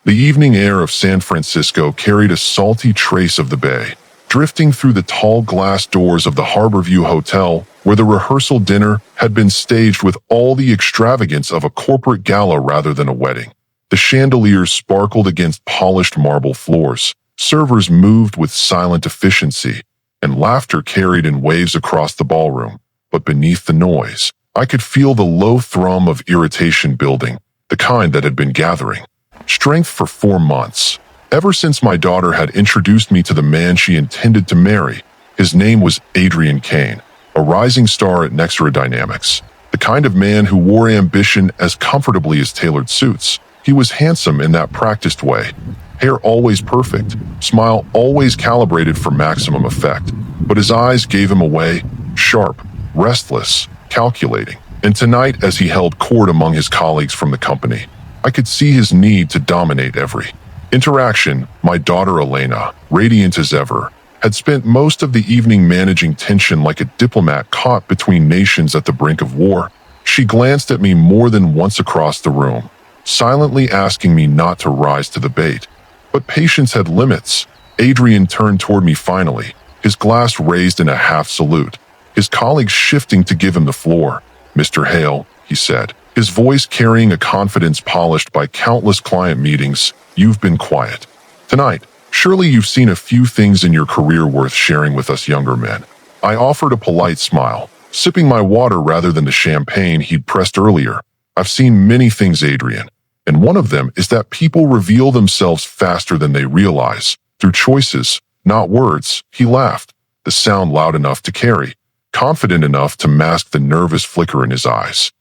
The evening air of San Francisco carried a salty trace of the bay, drifting through the tall glass doors of the Harborview Hotel, where the rehearsal dinner had been staged with all the extravagance of a corporate gala rather than a wedding. The chandeliers sparkled against polished marble floors, servers moved with silent efficiency, and laughter carried in waves across the ballroom. But beneath the noise, I could feel the low thrum of irritation building, the kind that had been gathering strength for 4 months. Ever since my daughter had introduced me to the man she intended to marry. His name was Adrian Kane, a rising star at Nexera Dynamics, the kind of man who wore ambition as comfortably as tailored suits. He was handsome in that practiced way, hair always perfect, smile always calibrated for maximum effect, but his eyes gave him away, sharp, restless, calculating. And tonight, as he held court among his colleagues from the company, I could see his need to dominate every interaction. My daughter Elena, radiant as ever, had spent most of the evening managing tension like a diplomat caught between nations at the brink of war. She glanced at me more than once across the room, silently asking me not to rise to the bait. But patience had limits. Adrian turned toward me finally, his glass raised in a half salute, his colleagues shifting to give him the floor. "Mr. Hale," he said, his voice carrying a confidence polished by countless client meetings, "you've been quiet tonight. Surely you've seen a few things in your career worth sharing with us younger men." I offered a polite smile, sipping my water rather than the champagne he'd pressed earlier. "I've seen many things, Adrian, and one of them is that people reveal themselves faster than they realize, through choices, not words." He laughed, the sound loud enough to carry, confident enough to mask the nervous flicker in his eyes.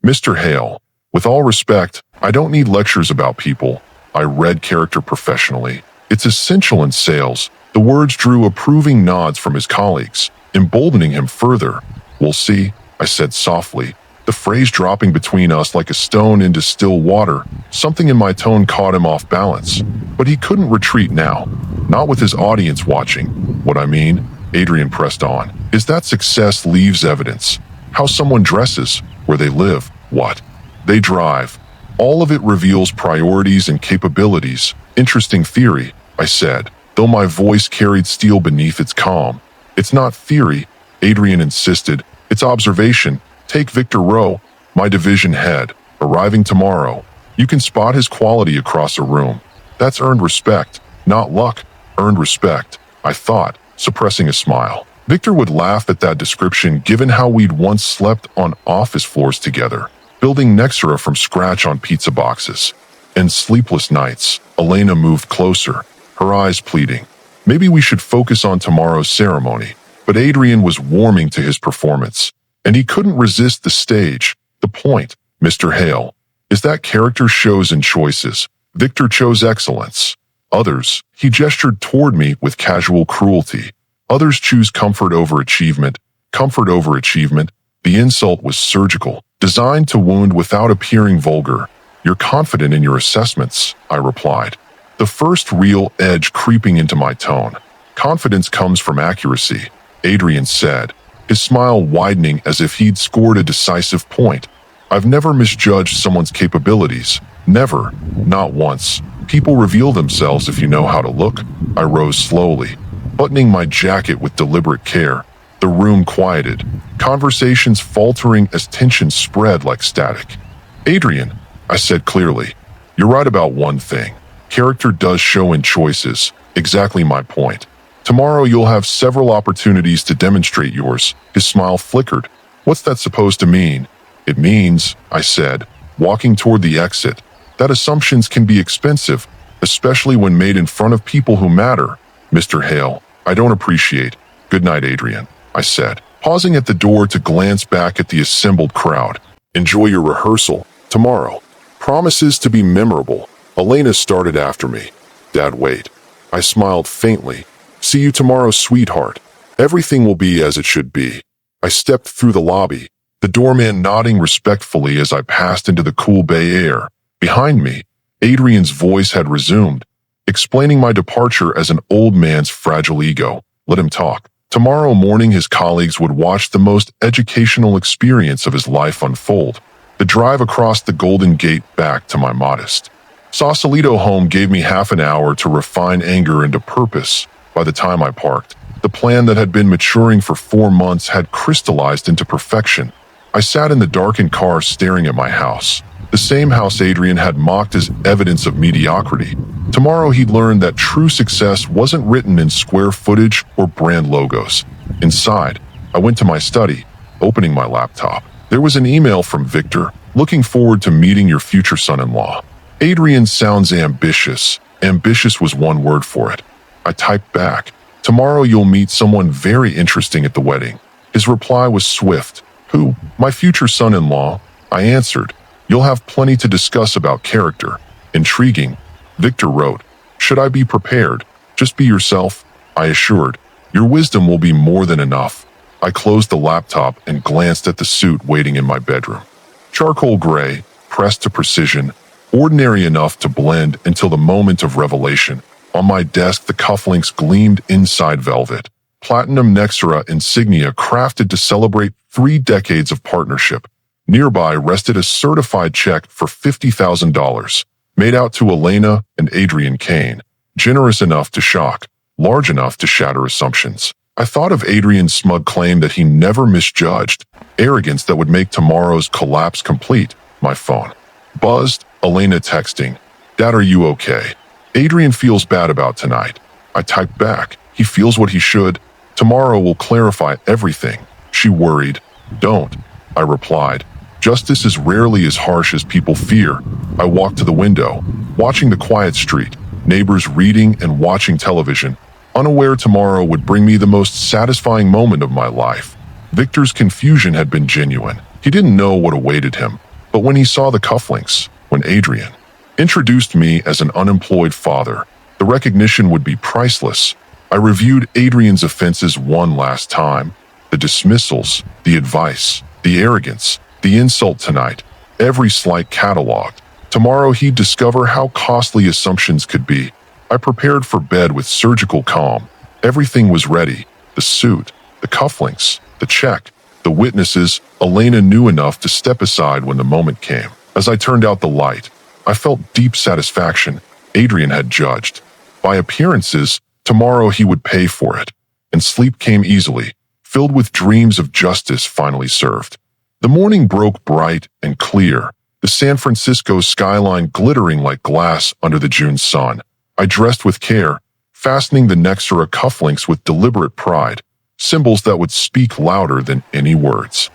"Mr. Hale, with all respect, I don't need lectures about people. I read character professionally. It's essential in sales." The words drew approving nods from his colleagues, emboldening him further. "We'll see," I said softly, the phrase dropping between us like a stone into still water. Something in my tone caught him off balance, but he couldn't retreat now, not with his audience watching. "What I mean," Adrian pressed on, "is that success leaves evidence. How someone dresses, where they live, what they drive. All of it reveals priorities and capabilities." "Interesting theory," I said, though my voice carried steel beneath its calm. "It's not theory," Adrian insisted. "It's observation. Take Victor Rowe, my division head, arriving tomorrow. You can spot his quality across a room. That's earned respect, not luck, earned respect," I thought, suppressing a smile. Victor would laugh at that description given how we'd once slept on office floors together, building Nexera from scratch on pizza boxes. And sleepless nights. Elena moved closer, her eyes pleading. "Maybe we should focus on tomorrow's ceremony." But Adrian was warming to his performance, and he couldn't resist the stage. "The point, Mr. Hale, is that character shows in choices. Victor chose excellence. Others," he gestured toward me with casual cruelty, "others choose comfort over achievement." Comfort over achievement. The insult was surgical, designed to wound without appearing vulgar. "You're confident in your assessments," I replied, the first real edge creeping into my tone. "Confidence comes from accuracy," Adrian said, his smile widening as if he'd scored a decisive point. "I've never misjudged someone's capabilities. Never. Not once. People reveal themselves if you know how to look." I rose slowly, buttoning my jacket with deliberate care. The room quieted, conversations faltering as tension spread like static. "Adrian," I said clearly, "you're right about one thing. Character does show in choices. Exactly my point. Tomorrow you'll have several opportunities to demonstrate yours." His smile flickered. "What's that supposed to mean?" "It means," I said, walking toward the exit, "that assumptions can be expensive, especially when made in front of people who matter." "Mr. Hale, I don't appreciate." "Good night, Adrian," I said, pausing at the door to glance back at the assembled crowd. "Enjoy your rehearsal tomorrow. Promises to be memorable." Elena started after me. "Dad, wait." I smiled faintly. "See you tomorrow, sweetheart. Everything will be as it should be." I stepped through the lobby, the doorman nodding respectfully as I passed into the cool bay air. Behind me, Adrian's voice had resumed, explaining my departure as an old man's fragile ego. Let him talk. Tomorrow morning his colleagues would watch the most educational experience of his life unfold. The drive across the Golden Gate back to my modest Sausalito home gave me half an hour to refine anger into purpose. By the time I parked, the plan that had been maturing for 4 months had crystallized into perfection. I sat in the darkened car staring at my house. The same house Adrian had mocked as evidence of mediocrity. Tomorrow he'd learn that true success wasn't written in square footage or brand logos. Inside, I went to my study, opening my laptop. There was an email from Victor, looking forward to meeting your future son-in-law. Adrian sounds ambitious. Ambitious was one word for it. I typed back, tomorrow you'll meet someone very interesting at the wedding. His reply was swift. Who? My future son-in-law. I answered. You'll have plenty to discuss about character. Intriguing. Victor wrote, should I be prepared? Just be yourself. I assured. Your wisdom will be more than enough. I closed the laptop and glanced at the suit waiting in my bedroom. Charcoal gray, pressed to precision, ordinary enough to blend until the moment of revelation. On my desk, the cufflinks gleamed inside velvet. Platinum Nexera insignia crafted to celebrate 3 decades of partnership. Nearby rested a certified check for $50,000, made out to Elena and Adrian Kane, generous enough to shock, large enough to shatter assumptions. I thought of Adrian's smug claim that he never misjudged, arrogance that would make tomorrow's collapse complete. My phone buzzed, Elena texting, Dad, are you okay? Adrian feels bad about tonight. I typed back, he feels what he should. Tomorrow will clarify everything. She worried. Don't. I replied. Justice is rarely as harsh as people fear. I walked to the window, watching the quiet street, neighbors reading and watching television, unaware tomorrow would bring me the most satisfying moment of my life. Victor's confusion had been genuine. He didn't know what awaited him. But when he saw the cufflinks, when Adrian introduced me as an unemployed father, the recognition would be priceless. I reviewed Adrian's offenses one last time. The dismissals, the advice, the arrogance, the insult tonight, every slight cataloged. Tomorrow he'd discover how costly assumptions could be. I prepared for bed with surgical calm. Everything was ready. The suit, the cufflinks, the check, the witnesses. Elena knew enough to step aside when the moment came. As I turned out the light, I felt deep satisfaction. Adrian had judged. By appearances, tomorrow he would pay for it. And sleep came easily, filled with dreams of justice finally served. The morning broke bright and clear, the San Francisco skyline glittering like glass under the June sun. I dressed with care, fastening the Nexera cufflinks with deliberate pride, symbols that would speak louder than any words.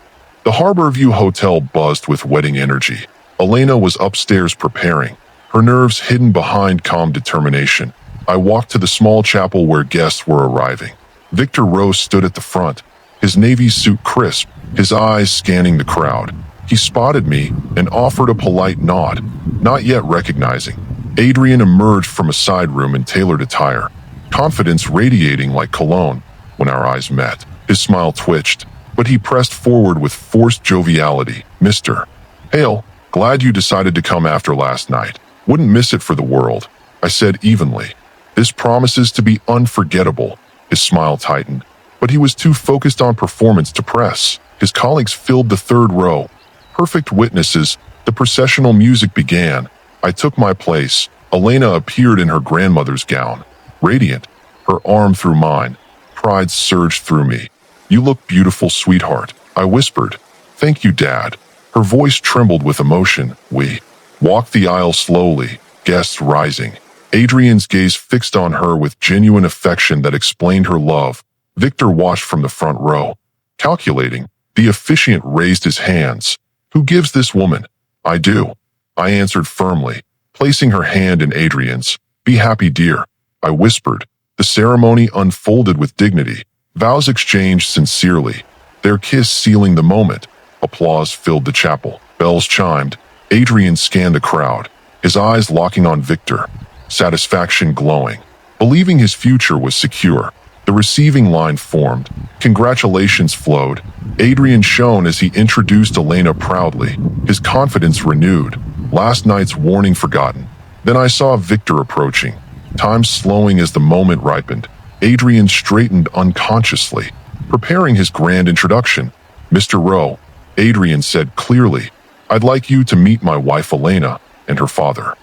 The Harborview Hotel buzzed with wedding energy. Elena was upstairs preparing, her nerves hidden behind calm determination. I walked to the small chapel where guests were arriving. Victor Rose stood at the front, his navy suit crisp, his eyes scanning the crowd. He spotted me and offered a polite nod, not yet recognizing. Adrian emerged from a side room in tailored attire, confidence radiating like cologne. When our eyes met, his smile twitched, but he pressed forward with forced joviality. Mr. Hale, glad you decided to come after last night. Wouldn't miss it for the world, I said evenly. This promises to be unforgettable. His smile tightened, but he was too focused on performance to press. His colleagues filled the third row. Perfect witnesses, the processional music began. I took my place. Elena appeared in her grandmother's gown, radiant, her arm through mine. Pride surged through me. You look beautiful, sweetheart, I whispered. Thank you, Dad. Her voice trembled with emotion. We walked the aisle slowly, guests rising. Adrian's gaze fixed on her with genuine affection that explained her love. Victor watched from the front row. Calculating, the officiant raised his hands. Who gives this woman? I do. I answered firmly, placing her hand in Adrian's. Be happy, dear, I whispered. The ceremony unfolded with dignity. Vows exchanged sincerely, their kiss sealing the moment. Applause filled the chapel. Bells chimed. Adrian scanned the crowd, his eyes locking on Victor, satisfaction glowing. Believing his future was secure, the receiving line formed. Congratulations flowed. Adrian shone as he introduced Elena proudly, his confidence renewed. Last night's warning forgotten. Then I saw Victor approaching, time slowing as the moment ripened. Adrian straightened unconsciously, preparing his grand introduction. Mr. Rowe, Adrian said clearly, I'd like you to meet my wife Elena and her father.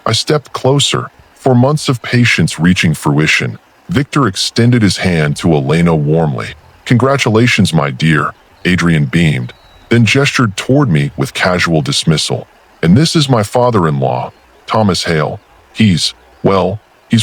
I stepped closer, 4 months of patience reaching fruition. Victor extended his hand to Elena warmly. "Congratulations, my dear," Adrian beamed, then gestured toward me with casual dismissal. "And this is my father-in-law, Thomas Hale. He's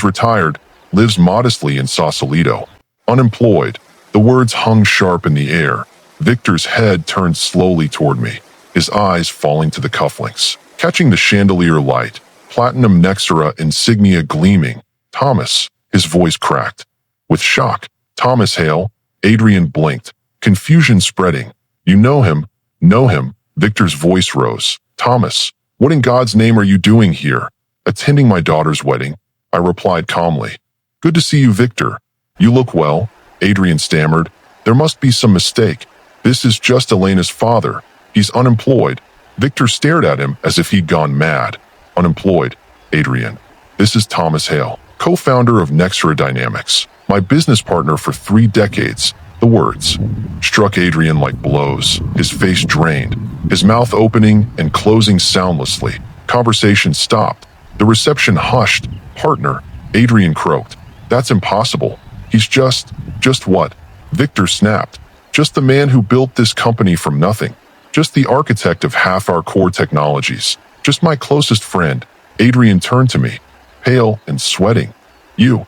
retired, lives modestly in Sausalito. Unemployed." The words hung sharp in the air. Victor's head turned slowly toward me, his eyes falling to the cufflinks, catching the chandelier light, platinum Nexera insignia gleaming. "Thomas," his voice cracked. With shock. "Thomas Hale?" Adrian blinked, confusion spreading. "You know him?" "Know him," Victor's voice rose. "Thomas, what in God's name are you doing here?" "Attending my daughter's wedding," I replied calmly. "Good to see you, Victor. You look well," Adrian stammered. "There must be some mistake. This is just Elena's father. He's unemployed." Victor stared at him as if he'd gone mad. "Unemployed, Adrian. This is Thomas Hale, co-founder of Nexera Dynamics, my business partner for 3 decades. The words struck Adrian like blows, his face drained, his mouth opening and closing soundlessly. Conversation stopped. The reception hushed. "Partner," Adrian croaked. "That's impossible. He's just what?" Victor snapped. "Just the man who built this company from nothing. Just the architect of half our core technologies. Just my closest friend." Adrian turned to me, pale and sweating. You're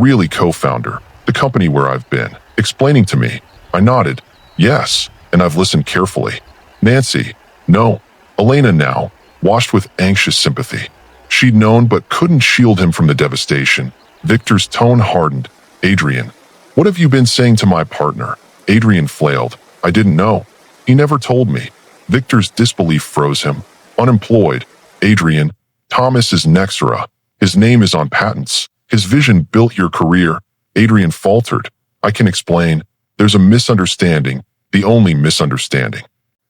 really co-founder, the company where I've been," explaining to me. I nodded. "Yes, and I've listened carefully." "Nancy?" "No." Elena now, washed with anxious sympathy. She'd known but couldn't shield him from the devastation. Victor's tone hardened. "Adrian, what have you been saying to my partner?" Adrian flailed. "I didn't know. He never told me." Victor's disbelief froze him. "Unemployed, Adrian. Thomas is Nexera. His name is on patents. His vision built your career." Adrian faltered. "I can explain. There's a misunderstanding, the only misunderstanding."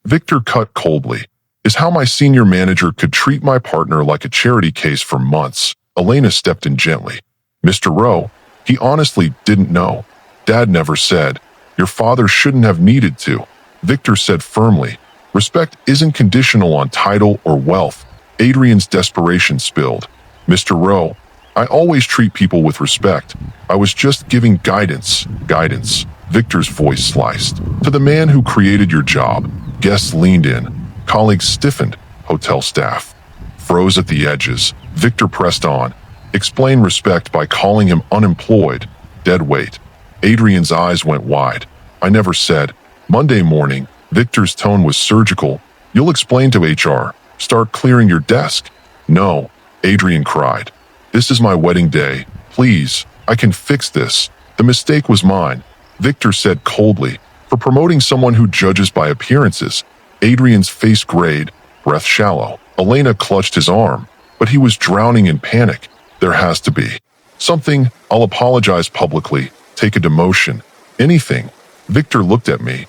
Victor cut coldly. "Is how my senior manager could treat my partner like a charity case for months." Elena stepped in gently. "Mr. Rowe, he honestly didn't know. Dad never said. Your father shouldn't have needed to." Victor said firmly, "Respect isn't conditional on title or wealth." Adrian's desperation spilled. "Mr. Rowe, I always treat people with respect. I was just giving guidance." "Guidance," Victor's voice sliced. "To the man who created your job." Guests leaned in. Colleagues stiffened. Hotel staff froze at the edges. Victor pressed on. "Explain respect by calling him unemployed." Dead weight. Adrian's eyes went wide. "I never said." Monday morning, Victor's tone was surgical. "You'll explain to HR. Start clearing your desk." "No," Adrian cried. "This is my wedding day. Please, I can fix this. The mistake was mine." Victor said coldly, "For promoting someone who judges by appearances." Adrian's face grayed, breath shallow. Elena clutched his arm, but he was drowning in panic. "There has to be something. I'll apologize publicly, take a demotion. Anything." Victor looked at me.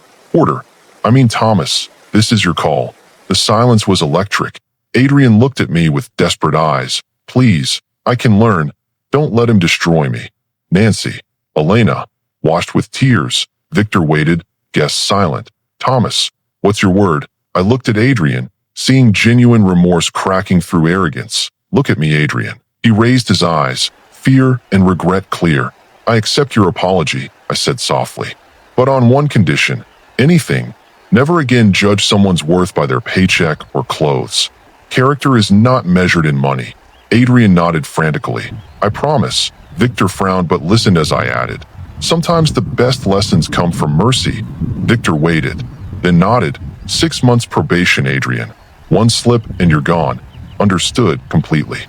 Thomas, this is your call." The silence was electric. Adrian looked at me with desperate eyes. "Please, I can learn. Don't let him destroy me." "Nancy." Elena, washed with tears. Victor waited, guests silent. "Thomas, what's your word?" I looked at Adrian, seeing genuine remorse cracking through arrogance. "Look at me, Adrian." He raised his eyes, fear and regret clear. "I accept your apology," I said softly. "But on one condition. Anything. Never again judge someone's worth by their paycheck or clothes. Character is not measured in money." Adrian nodded frantically. "I promise." Victor frowned but listened as I added, "Sometimes the best lessons come from mercy." Victor waited, then nodded. 6 months probation, Adrian. One slip and you're gone." "Understood completely."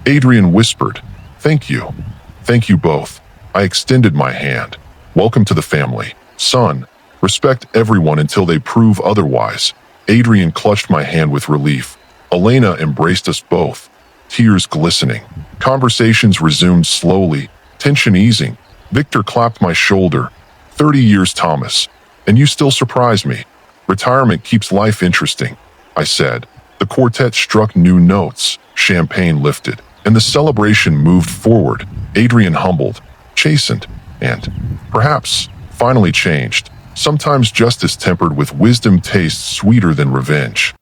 Adrian whispered, "Thank you. Thank you both." I extended my hand. "Welcome to the family. Son, respect everyone until they prove otherwise." Adrian clutched my hand with relief. Elena embraced us both, tears glistening. Conversations resumed slowly, tension easing. Victor clapped my shoulder. 30 years, Thomas, and you still surprise me. Retirement keeps life interesting," I said. The quartet struck new notes, champagne lifted, and the celebration moved forward. Adrian humbled, chastened, and, perhaps, finally changed. Sometimes justice tempered with wisdom tastes sweeter than revenge.